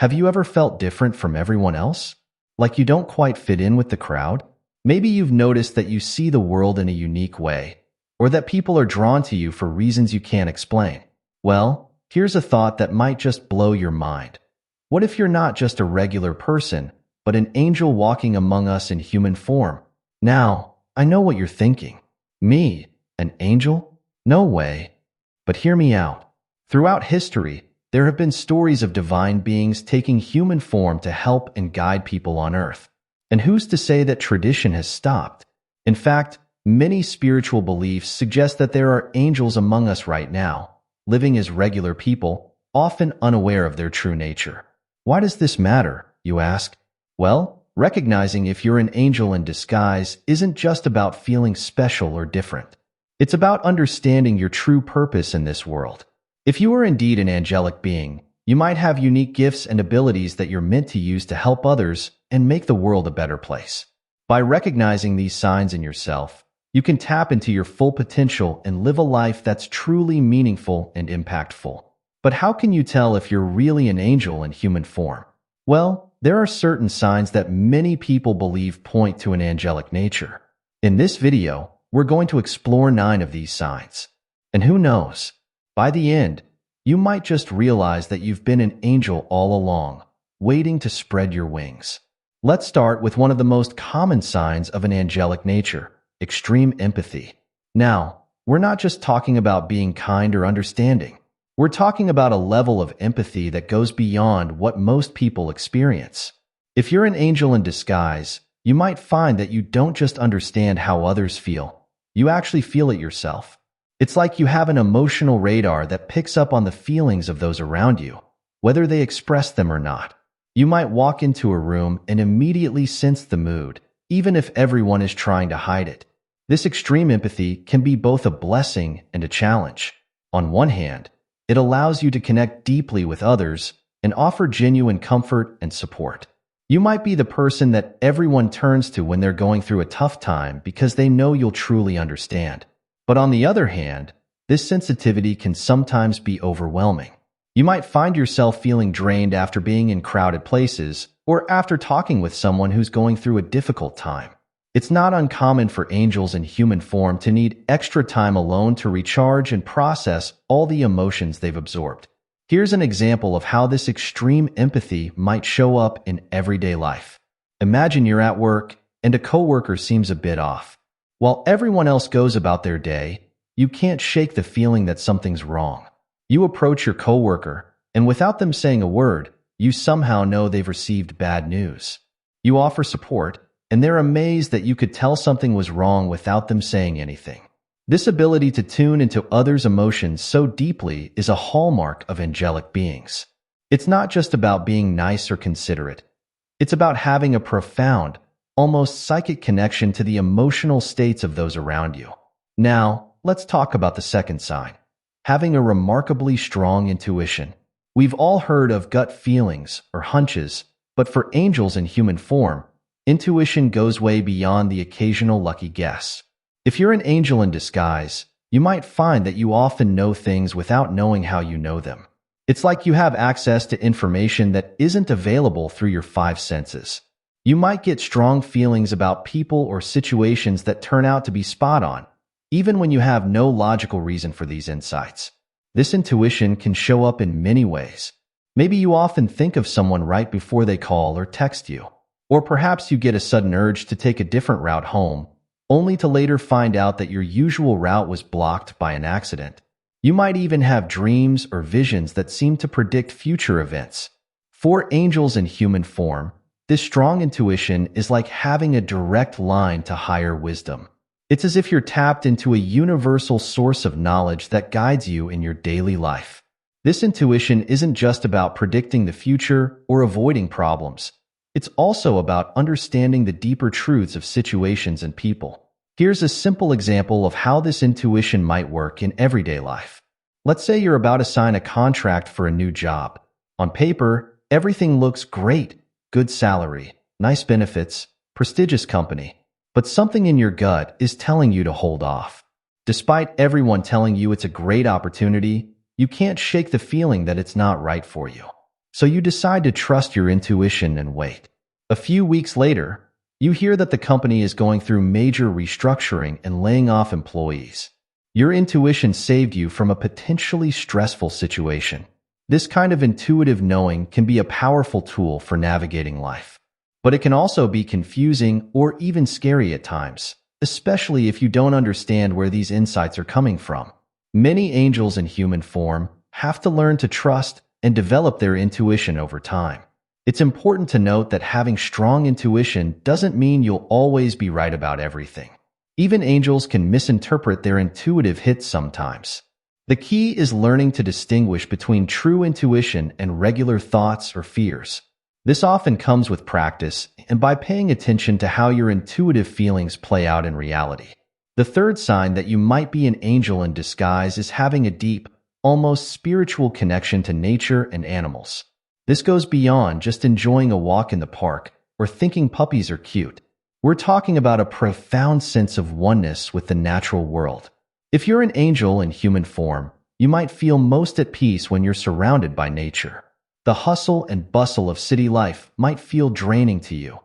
Have you ever felt different from everyone else? Like you don't quite fit in with the crowd? Maybe you've noticed that you see the world in a unique way, or that people are drawn to you for reasons you can't explain. Well, here's a thought that might just blow your mind. What if you're not just a regular person, but an angel walking among us in human form? Now, I know what you're thinking. Me, an angel? No way. But hear me out. Throughout history, there have been stories of divine beings taking human form to help and guide people on earth. And who's to say that tradition has stopped? In fact, many spiritual beliefs suggest that there are angels among us right now, living as regular people, often unaware of their true nature. Why does this matter, you ask? Well, recognizing if you're an angel in disguise isn't just about feeling special or different. It's about understanding your true purpose in this world. If you are indeed an angelic being, you might have unique gifts and abilities that you're meant to use to help others and make the world a better place. By recognizing these signs in yourself, you can tap into your full potential and live a life that's truly meaningful and impactful. But how can you tell if you're really an angel in human form? Well, there are certain signs that many people believe point to an angelic nature. In this video, we're going to explore 9 of these signs. And who knows? By the end, you might just realize that you've been an angel all along, waiting to spread your wings. Let's start with one of the most common signs of an angelic nature: extreme empathy. Now, we're not just talking about being kind or understanding. We're talking about a level of empathy that goes beyond what most people experience. If you're an angel in disguise, you might find that you don't just understand how others feel, you actually feel it yourself. It's like you have an emotional radar that picks up on the feelings of those around you, whether they express them or not. You might walk into a room and immediately sense the mood, even if everyone is trying to hide it. This extreme empathy can be both a blessing and a challenge. On one hand, it allows you to connect deeply with others and offer genuine comfort and support. You might be the person that everyone turns to when they're going through a tough time because they know you'll truly understand. But on the other hand, this sensitivity can sometimes be overwhelming. You might find yourself feeling drained after being in crowded places or after talking with someone who's going through a difficult time. It's not uncommon for angels in human form to need extra time alone to recharge and process all the emotions they've absorbed. Here's an example of how this extreme empathy might show up in everyday life. Imagine you're at work and a coworker seems a bit off. While everyone else goes about their day, you can't shake the feeling that something's wrong. You approach your coworker, and without them saying a word, you somehow know they've received bad news. You offer support, and they're amazed that you could tell something was wrong without them saying anything. This ability to tune into others' emotions so deeply is a hallmark of angelic beings. It's not just about being nice or considerate. It's about having a profound, almost psychic connection to the emotional states of those around you. Now, let's talk about the second sign: having a remarkably strong intuition. We've all heard of gut feelings or hunches, but for angels in human form, intuition goes way beyond the occasional lucky guess. If you're an angel in disguise, you might find that you often know things without knowing how you know them. It's like you have access to information that isn't available through your 5 senses. You might get strong feelings about people or situations that turn out to be spot on, even when you have no logical reason for these insights. This intuition can show up in many ways. Maybe you often think of someone right before they call or text you. Or perhaps you get a sudden urge to take a different route home, only to later find out that your usual route was blocked by an accident. You might even have dreams or visions that seem to predict future events. For angels in human form, this strong intuition is like having a direct line to higher wisdom. It's as if you're tapped into a universal source of knowledge that guides you in your daily life. This intuition isn't just about predicting the future or avoiding problems. It's also about understanding the deeper truths of situations and people. Here's a simple example of how this intuition might work in everyday life. Let's say you're about to sign a contract for a new job. On paper, everything looks great. Good salary, nice benefits, prestigious company. But something in your gut is telling you to hold off. Despite everyone telling you it's a great opportunity, you can't shake the feeling that it's not right for you. So you decide to trust your intuition and wait. A few weeks later, you hear that the company is going through major restructuring and laying off employees. Your intuition saved you from a potentially stressful situation. This kind of intuitive knowing can be a powerful tool for navigating life. But it can also be confusing or even scary at times, especially if you don't understand where these insights are coming from. Many angels in human form have to learn to trust and develop their intuition over time. It's important to note that having strong intuition doesn't mean you'll always be right about everything. Even angels can misinterpret their intuitive hits sometimes. The key is learning to distinguish between true intuition and regular thoughts or fears. This often comes with practice and by paying attention to how your intuitive feelings play out in reality. The third sign that you might be an angel in disguise is having a deep, almost spiritual connection to nature and animals. This goes beyond just enjoying a walk in the park or thinking puppies are cute. We're talking about a profound sense of oneness with the natural world. If you're an angel in human form, you might feel most at peace when you're surrounded by nature. The hustle and bustle of city life might feel draining to you,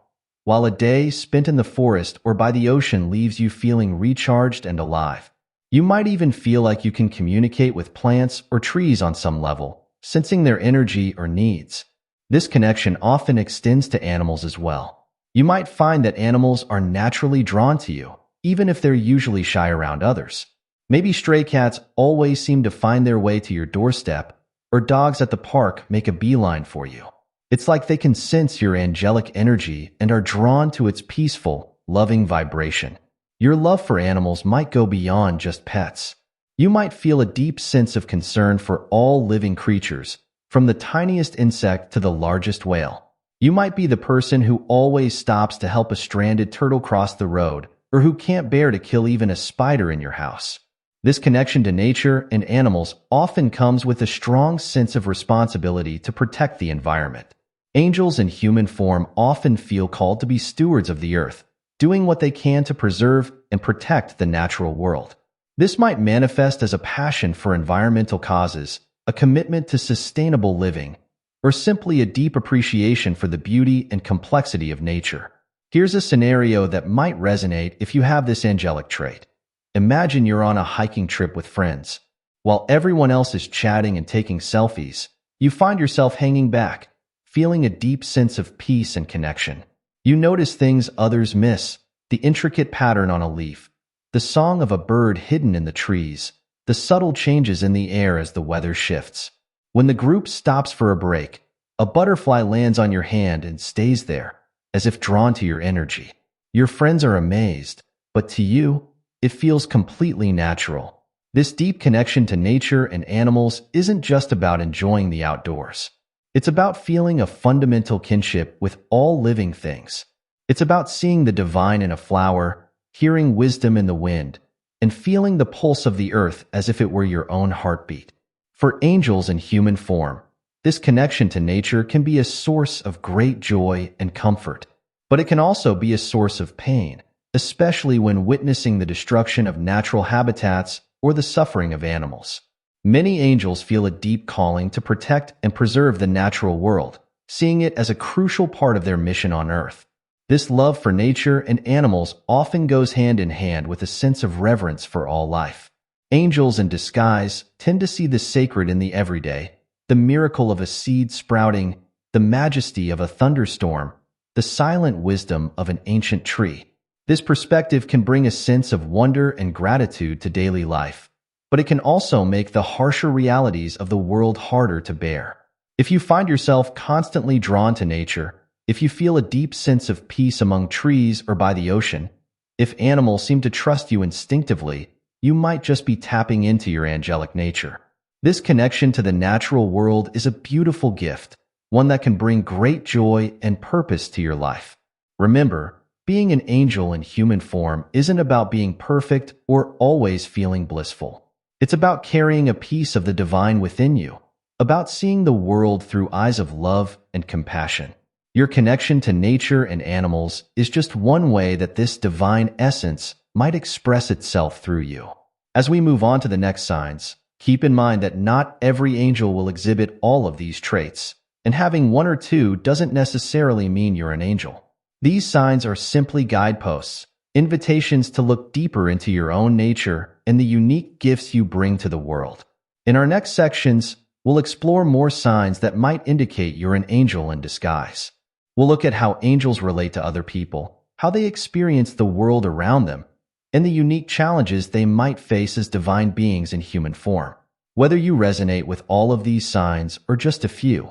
while a day spent in the forest or by the ocean leaves you feeling recharged and alive. You might even feel like you can communicate with plants or trees on some level, sensing their energy or needs. This connection often extends to animals as well. You might find that animals are naturally drawn to you, even if they're usually shy around others. Maybe stray cats always seem to find their way to your doorstep, or dogs at the park make a beeline for you. It's like they can sense your angelic energy and are drawn to its peaceful, loving vibration. Your love for animals might go beyond just pets. You might feel a deep sense of concern for all living creatures, from the tiniest insect to the largest whale. You might be the person who always stops to help a stranded turtle cross the road, or who can't bear to kill even a spider in your house. This connection to nature and animals often comes with a strong sense of responsibility to protect the environment. Angels in human form often feel called to be stewards of the earth, doing what they can to preserve and protect the natural world. This might manifest as a passion for environmental causes, a commitment to sustainable living, or simply a deep appreciation for the beauty and complexity of nature. Here's a scenario that might resonate if you have this angelic trait. Imagine you're on a hiking trip with friends. While everyone else is chatting and taking selfies, you find yourself hanging back, feeling a deep sense of peace and connection. You notice things others miss, the intricate pattern on a leaf, the song of a bird hidden in the trees, the subtle changes in the air as the weather shifts. When the group stops for a break, a butterfly lands on your hand and stays there, as if drawn to your energy. Your friends are amazed, but to you, it feels completely natural. This deep connection to nature and animals isn't just about enjoying the outdoors. It's about feeling a fundamental kinship with all living things. It's about seeing the divine in a flower, hearing wisdom in the wind, and feeling the pulse of the earth as if it were your own heartbeat. For angels in human form, this connection to nature can be a source of great joy and comfort, but it can also be a source of pain, especially when witnessing the destruction of natural habitats or the suffering of animals. Many angels feel a deep calling to protect and preserve the natural world, seeing it as a crucial part of their mission on Earth. This love for nature and animals often goes hand in hand with a sense of reverence for all life. Angels in disguise tend to see the sacred in the everyday, the miracle of a seed sprouting, the majesty of a thunderstorm, the silent wisdom of an ancient tree. This perspective can bring a sense of wonder and gratitude to daily life, but it can also make the harsher realities of the world harder to bear. If you find yourself constantly drawn to nature, if you feel a deep sense of peace among trees or by the ocean, if animals seem to trust you instinctively, you might just be tapping into your angelic nature. This connection to the natural world is a beautiful gift, one that can bring great joy and purpose to your life. Remember, being an angel in human form isn't about being perfect or always feeling blissful. It's about carrying a piece of the divine within you, about seeing the world through eyes of love and compassion. Your connection to nature and animals is just one way that this divine essence might express itself through you. As we move on to the next signs, keep in mind that not every angel will exhibit all of these traits. and having one or two doesn't necessarily mean you're an angel. These signs are simply guideposts, invitations to look deeper into your own nature and the unique gifts you bring to the world. In our next sections, we'll explore more signs that might indicate you're an angel in disguise. We'll look at how angels relate to other people, how they experience the world around them, and the unique challenges they might face as divine beings in human form. Whether you resonate with all of these signs or just a few,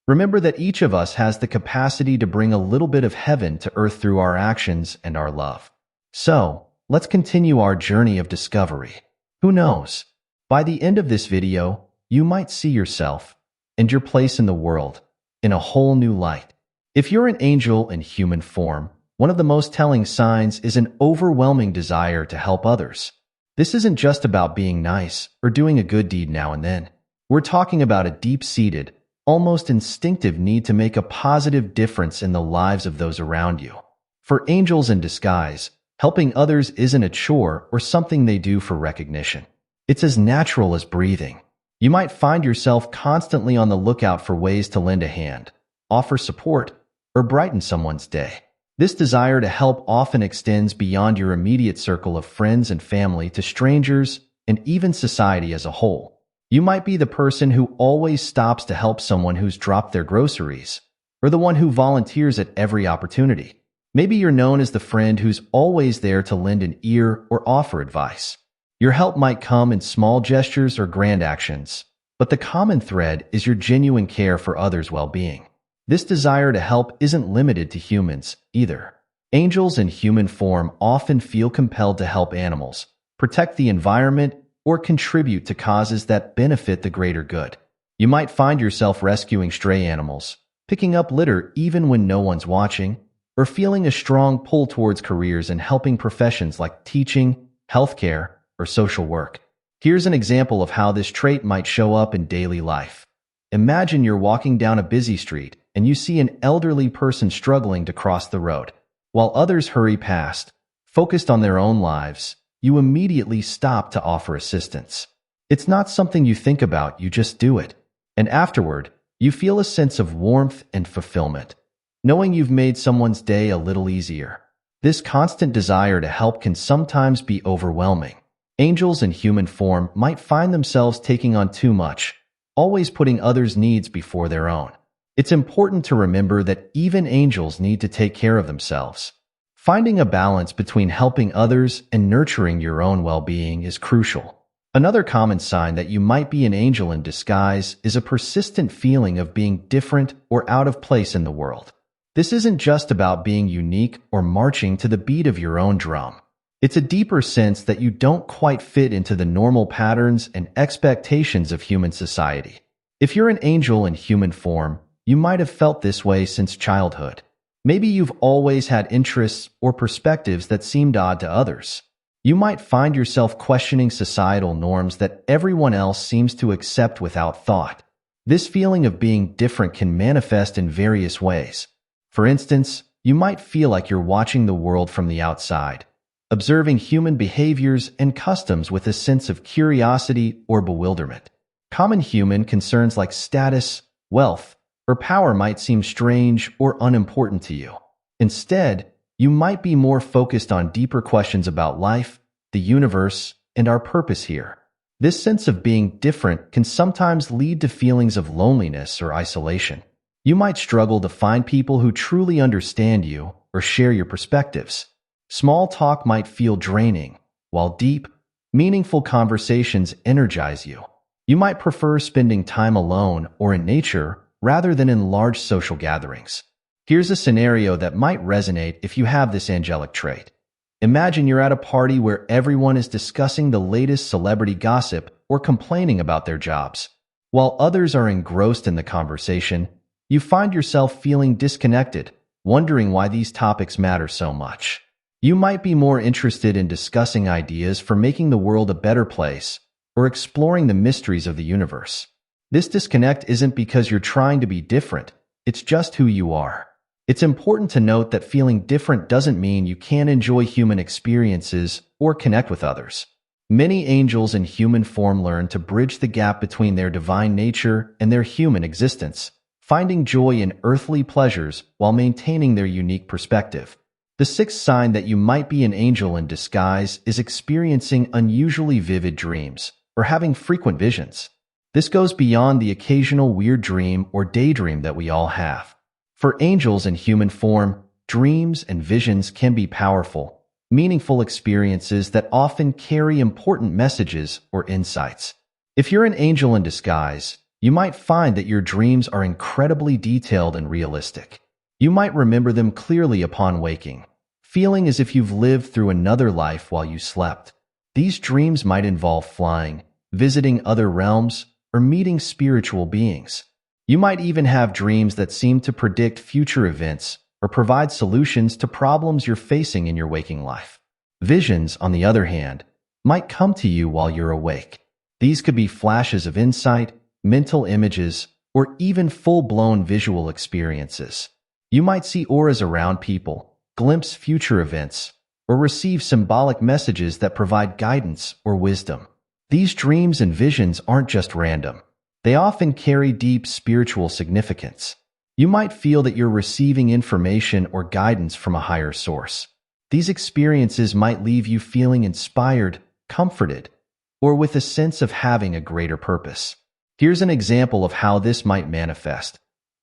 remember that each of us has the capacity to bring a little bit of heaven to earth through our actions and our love. So, let's continue our journey of discovery. Who knows? By the end of this video, you might see yourself and your place in the world in a whole new light. If you're an angel in human form, one of the most telling signs is an overwhelming desire to help others. This isn't just about being nice or doing a good deed now and then. We're talking about a deep-seated, almost instinctive need to make a positive difference in the lives of those around you. For angels in disguise, helping others isn't a chore or something they do for recognition. It's as natural as breathing. You might find yourself constantly on the lookout for ways to lend a hand, offer support, or brighten someone's day. This desire to help often extends beyond your immediate circle of friends and family to strangers and even society as a whole. You might be the person who always stops to help someone who's dropped their groceries, or the one who volunteers at every opportunity. Maybe you're known as the friend who's always there to lend an ear or offer advice. Your help might come in small gestures or grand actions, but the common thread is your genuine care for others' well-being. This desire to help isn't limited to humans, either. Angels in human form often feel compelled to help animals, protect the environment, or contribute to causes that benefit the greater good. You might find yourself rescuing stray animals, picking up litter even when no one's watching, or feeling a strong pull towards careers in helping professions like teaching, healthcare, or social work. Here's an example of how this trait might show up in daily life. Imagine you're walking down a busy street and you see an elderly person struggling to cross the road. While others hurry past, focused on their own lives, you immediately stop to offer assistance. It's not something you think about, you just do it. And afterward, you feel a sense of warmth and fulfillment, knowing you've made someone's day a little easier. This constant desire to help can sometimes be overwhelming. Angels in human form might find themselves taking on too much, always putting others' needs before their own. It's important to remember that even angels need to take care of themselves. Finding a balance between helping others and nurturing your own well-being is crucial. Another common sign that you might be an angel in disguise is a persistent feeling of being different or out of place in the world. This isn't just about being unique or marching to the beat of your own drum. It's a deeper sense that you don't quite fit into the normal patterns and expectations of human society. If you're an angel in human form, you might have felt this way since childhood. Maybe you've always had interests or perspectives that seemed odd to others. You might find yourself questioning societal norms that everyone else seems to accept without thought. This feeling of being different can manifest in various ways. For instance, you might feel like you're watching the world from the outside, observing human behaviors and customs with a sense of curiosity or bewilderment. Common human concerns like status, wealth, or power might seem strange or unimportant to you. Instead, you might be more focused on deeper questions about life, the universe, and our purpose here. This sense of being different can sometimes lead to feelings of loneliness or isolation. You might struggle to find people who truly understand you or share your perspectives. Small talk might feel draining, while deep, meaningful conversations energize you. You might prefer spending time alone or in nature rather than in large social gatherings. Here's a scenario that might resonate if you have this angelic trait. Imagine you're at a party where everyone is discussing the latest celebrity gossip or complaining about their jobs. While others are engrossed in the conversation, you find yourself feeling disconnected, wondering why these topics matter so much. You might be more interested in discussing ideas for making the world a better place or exploring the mysteries of the universe. This disconnect isn't because you're trying to be different, it's just who you are. It's important to note that feeling different doesn't mean you can't enjoy human experiences or connect with others. Many angels in human form learn to bridge the gap between their divine nature and their human existence, finding joy in earthly pleasures while maintaining their unique perspective. The sixth sign that you might be an angel in disguise is experiencing unusually vivid dreams or having frequent visions. This goes beyond the occasional weird dream or daydream that we all have. For angels in human form, dreams and visions can be powerful, meaningful experiences that often carry important messages or insights. If you're an angel in disguise, you might find that your dreams are incredibly detailed and realistic. You might remember them clearly upon waking, feeling as if you've lived through another life while you slept. These dreams might involve flying, visiting other realms, or meeting spiritual beings. You might even have dreams that seem to predict future events or provide solutions to problems you're facing in your waking life. Visions, on the other hand, might come to you while you're awake. These could be flashes of insight, mental images, or even full-blown visual experiences. You might see auras around people, glimpse future events, or receive symbolic messages that provide guidance or wisdom. These dreams and visions aren't just random. They often carry deep spiritual significance. You might feel that you're receiving information or guidance from a higher source. These experiences might leave you feeling inspired, comforted, or with a sense of having a greater purpose. Here's an example of how this might manifest.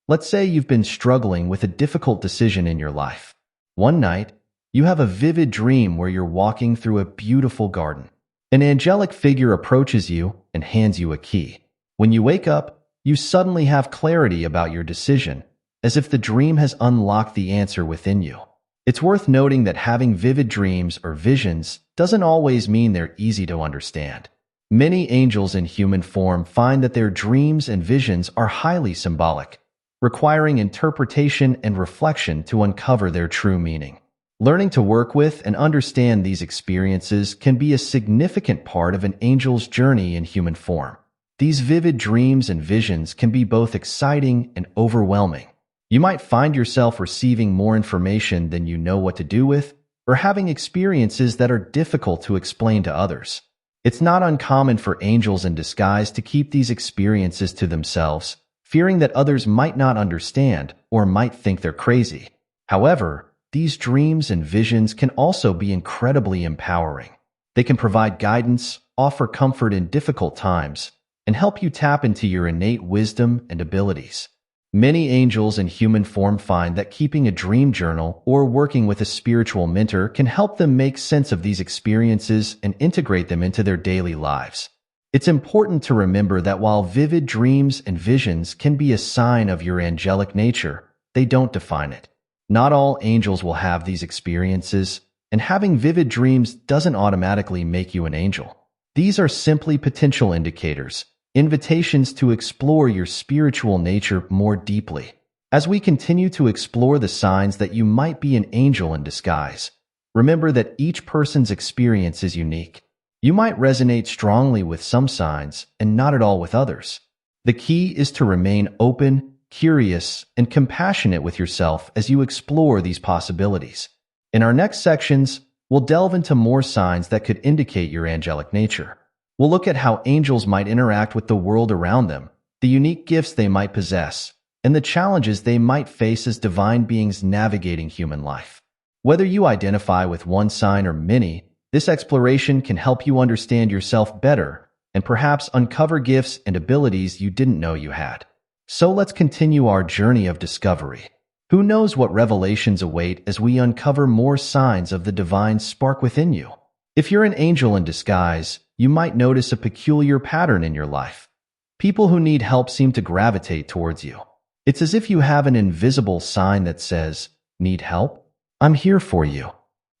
Let's say you've been struggling with a difficult decision in your life. One night, you have a vivid dream where you're walking through a beautiful garden. An angelic figure approaches you and hands you a key. When you wake up, you suddenly have clarity about your decision, as if the dream has unlocked the answer within you. It's worth noting that having vivid dreams or visions doesn't always mean they're easy to understand. Many angels in human form find that their dreams and visions are highly symbolic, requiring interpretation and reflection to uncover their true meaning. Learning to work with and understand these experiences can be a significant part of an angel's journey in human form. These vivid dreams and visions can be both exciting and overwhelming. You might find yourself receiving more information than you know what to do with, or having experiences that are difficult to explain to others. It's not uncommon for angels in disguise to keep these experiences to themselves, fearing that others might not understand or might think they're crazy. However, these dreams and visions can also be incredibly empowering. They can provide guidance, offer comfort in difficult times, and help you tap into your innate wisdom and abilities. Many angels in human form find that keeping a dream journal or working with a spiritual mentor can help them make sense of these experiences and integrate them into their daily lives. It's important to remember that while vivid dreams and visions can be a sign of your angelic nature, they don't define it. Not all angels will have these experiences, and having vivid dreams doesn't automatically make you an angel. These are simply potential indicators, invitations to explore your spiritual nature more deeply. As we continue to explore the signs that you might be an angel in disguise, remember that each person's experience is unique. You might resonate strongly with some signs and not at all with others. The key is to remain open, curious, and compassionate with yourself as you explore these possibilities. In our next sections, we'll delve into more signs that could indicate your angelic nature. We'll look at how angels might interact with the world around them, the unique gifts they might possess, and the challenges they might face as divine beings navigating human life. Whether you identify with one sign or many, this exploration can help you understand yourself better and perhaps uncover gifts and abilities you didn't know you had. So let's continue our journey of discovery. Who knows what revelations await as we uncover more signs of the divine spark within you? If you're an angel in disguise, you might notice a peculiar pattern in your life. People who need help seem to gravitate towards you. It's as if you have an invisible sign that says, "Need help? I'm here for you."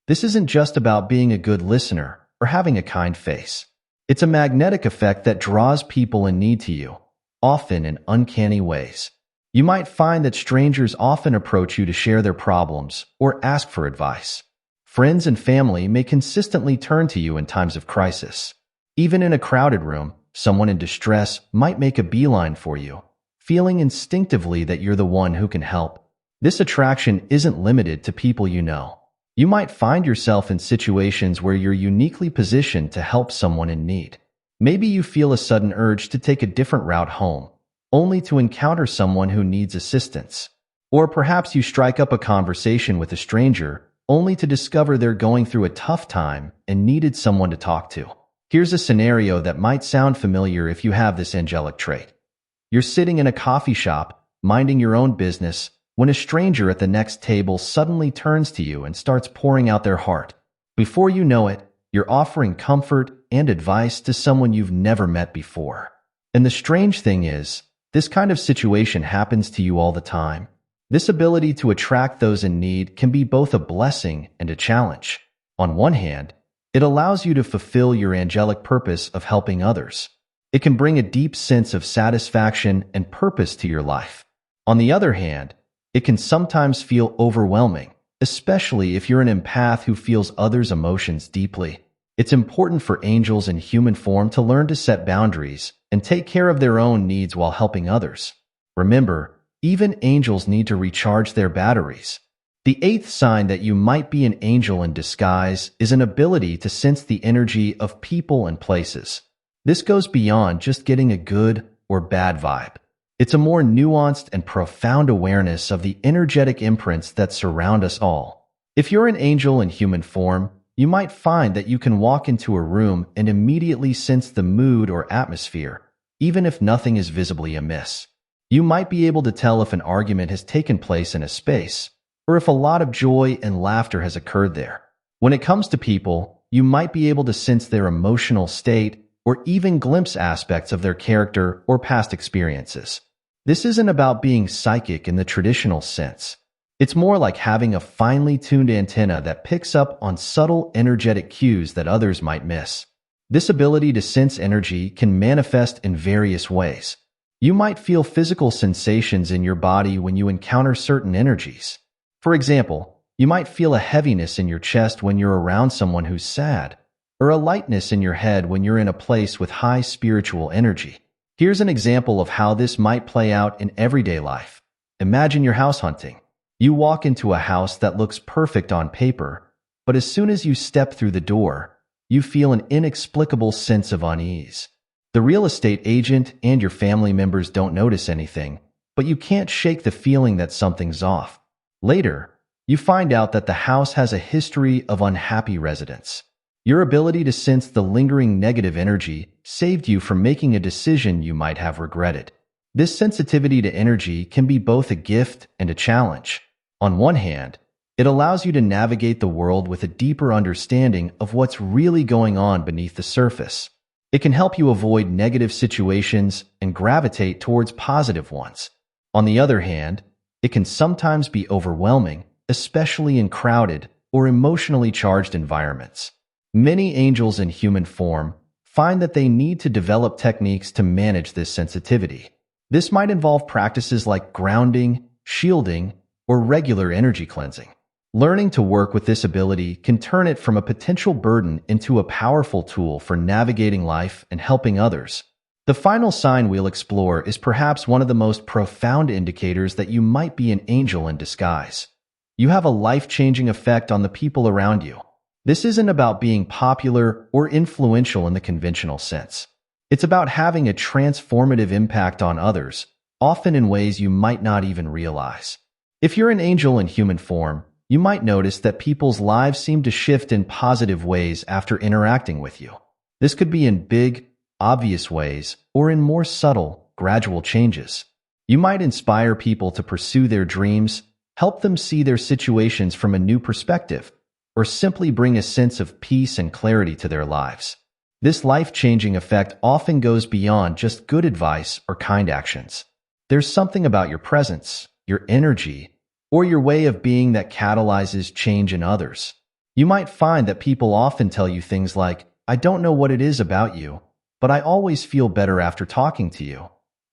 This isn't just about being a good listener or having a kind face. It's a magnetic effect that draws people in need to you, often in uncanny ways. You might find that strangers often approach you to share their problems or ask for advice. Friends and family may consistently turn to you in times of crisis. Even in a crowded room, someone in distress might make a beeline for you, feeling instinctively that you're the one who can help. This attraction isn't limited to people you know. You might find yourself in situations where you're uniquely positioned to help someone in need. Maybe you feel a sudden urge to take a different route home, only to encounter someone who needs assistance. Or perhaps you strike up a conversation with a stranger, only to discover they're going through a tough time and needed someone to talk to. Here's a scenario that might sound familiar if you have this angelic trait. You're sitting in a coffee shop, minding your own business, when a stranger at the next table suddenly turns to you and starts pouring out their heart. Before you know it, you're offering comfort and advice to someone you've never met before. And the strange thing is, this kind of situation happens to you all the time. This ability to attract those in need can be both a blessing and a challenge. On one hand, it allows you to fulfill your angelic purpose of helping others. It can bring a deep sense of satisfaction and purpose to your life. On the other hand, it can sometimes feel overwhelming, especially if you're an empath who feels others' emotions deeply. It's important for angels in human form to learn to set boundaries and take care of their own needs while helping others. Remember, even angels need to recharge their batteries. The eighth sign that you might be an angel in disguise is an ability to sense the energy of people and places. This goes beyond just getting a good or bad vibe. It's a more nuanced and profound awareness of the energetic imprints that surround us all. If you're an angel in human form, you might find that you can walk into a room and immediately sense the mood or atmosphere, even if nothing is visibly amiss. You might be able to tell if an argument has taken place in a space, or if a lot of joy and laughter has occurred there. When it comes to people, you might be able to sense their emotional state or even glimpse aspects of their character or past experiences. This isn't about being psychic in the traditional sense. It's more like having a finely tuned antenna that picks up on subtle energetic cues that others might miss. This ability to sense energy can manifest in various ways. You might feel physical sensations in your body when you encounter certain energies. For example, you might feel a heaviness in your chest when you're around someone who's sad, or a lightness in your head when you're in a place with high spiritual energy. Here's an example of how this might play out in everyday life. Imagine you're house hunting. You walk into a house that looks perfect on paper, but as soon as you step through the door, you feel an inexplicable sense of unease. The real estate agent and your family members don't notice anything, but you can't shake the feeling that something's off. Later, you find out that the house has a history of unhappy residents. Your ability to sense the lingering negative energy saved you from making a decision you might have regretted. This sensitivity to energy can be both a gift and a challenge. On one hand, it allows you to navigate the world with a deeper understanding of what's really going on beneath the surface. It can help you avoid negative situations and gravitate towards positive ones. On the other hand, it can sometimes be overwhelming, especially in crowded or emotionally charged environments. Many angels in human form find that they need to develop techniques to manage this sensitivity. This might involve practices like grounding, shielding, or regular energy cleansing. Learning to work with this ability can turn it from a potential burden into a powerful tool for navigating life and helping others. The final sign we'll explore is perhaps one of the most profound indicators that you might be an angel in disguise. You have a life-changing effect on the people around you. This isn't about being popular or influential in the conventional sense. It's about having a transformative impact on others, often in ways you might not even realize. If you're an angel in human form, you might notice that people's lives seem to shift in positive ways after interacting with you. This could be in big, obvious ways or in more subtle, gradual changes. You might inspire people to pursue their dreams, help them see their situations from a new perspective, or simply bring a sense of peace and clarity to their lives. This life-changing effect often goes beyond just good advice or kind actions. There's something about your presence, your energy, or your way of being that catalyzes change in others. You might find that people often tell you things like, "I don't know what it is about you, but I always feel better after talking to you,"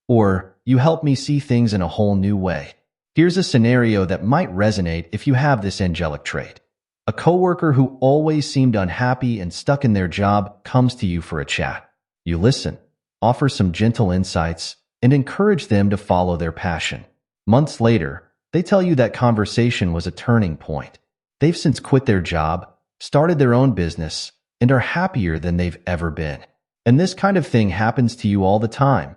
or "You help me see things in a whole new way." Here's a scenario that might resonate if you have this angelic trait. A coworker who always seemed unhappy and stuck in their job comes to you for a chat. You listen, offer some gentle insights, and encourage them to follow their passion. Months later, they tell you that conversation was a turning point. They've since quit their job, started their own business, and are happier than they've ever been. And this kind of thing happens to you all the time.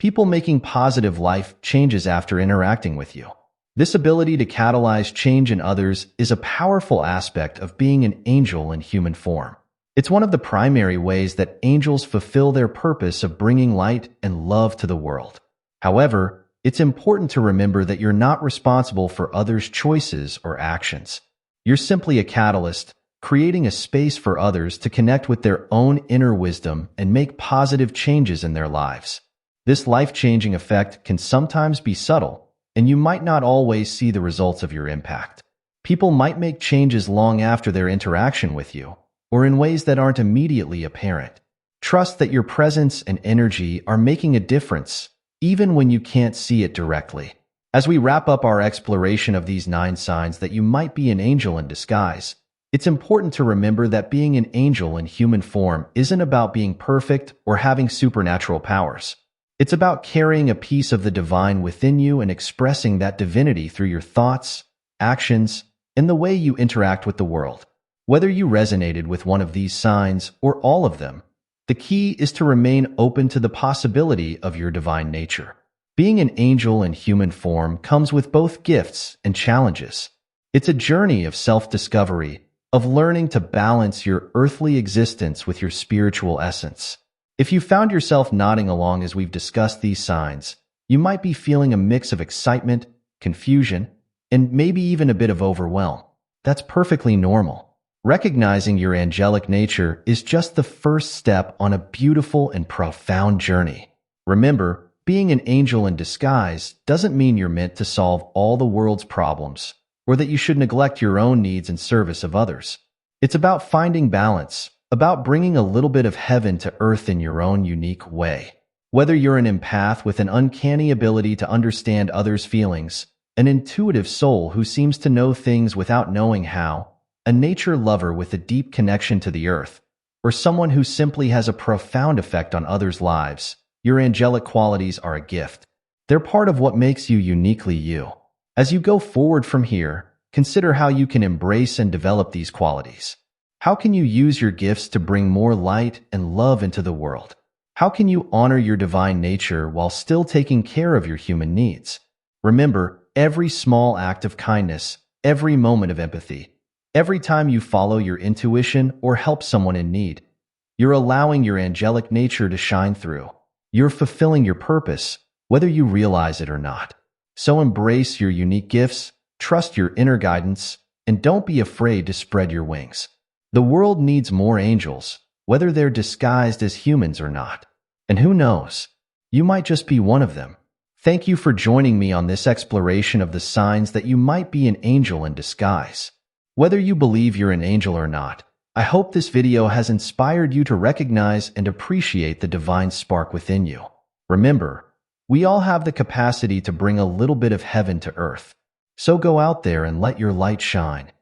people making positive life changes after interacting with you. This ability to catalyze change in others is a powerful aspect of being an angel in human form. It's one of the primary ways that angels fulfill their purpose of bringing light and love to the world. However, it's important to remember that you're not responsible for others' choices or actions. You're simply a catalyst, creating a space for others to connect with their own inner wisdom and make positive changes in their lives. This life-changing effect can sometimes be subtle, and you might not always see the results of your impact. People might make changes long after their interaction with you, or in ways that aren't immediately apparent. Trust that your presence and energy are making a difference, even when you can't see it directly. As we wrap up our exploration of these 9 signs that you might be an angel in disguise, it's important to remember that being an angel in human form isn't about being perfect or having supernatural powers. It's about carrying a piece of the divine within you and expressing that divinity through your thoughts, actions, and the way you interact with the world. Whether you resonated with one of these signs or all of them, the key is to remain open to the possibility of your divine nature. Being an angel in human form comes with both gifts and challenges. It's a journey of self-discovery, of learning to balance your earthly existence with your spiritual essence. If you found yourself nodding along as we've discussed these signs, you might be feeling a mix of excitement, confusion, and maybe even a bit of overwhelm. That's perfectly normal. Recognizing your angelic nature is just the first step on a beautiful and profound journey. Remember, being an angel in disguise doesn't mean you're meant to solve all the world's problems, or that you should neglect your own needs in service of others. It's about finding balance, about bringing a little bit of heaven to earth in your own unique way. Whether you're an empath with an uncanny ability to understand others' feelings, an intuitive soul who seems to know things without knowing how, a nature lover with a deep connection to the earth, or someone who simply has a profound effect on others' lives, your angelic qualities are a gift. They're part of what makes you uniquely you. As you go forward from here, consider how you can embrace and develop these qualities. How can you use your gifts to bring more light and love into the world? How can you honor your divine nature while still taking care of your human needs? Remember, every small act of kindness, every moment of empathy, every time you follow your intuition or help someone in need, you're allowing your angelic nature to shine through. You're fulfilling your purpose, whether you realize it or not. So embrace your unique gifts, trust your inner guidance, and don't be afraid to spread your wings. The world needs more angels, whether they're disguised as humans or not. And who knows? You might just be one of them. Thank you for joining me on this exploration of the signs that you might be an angel in disguise. Whether you believe you're an angel or not, I hope this video has inspired you to recognize and appreciate the divine spark within you. Remember, we all have the capacity to bring a little bit of heaven to earth. So go out there and let your light shine.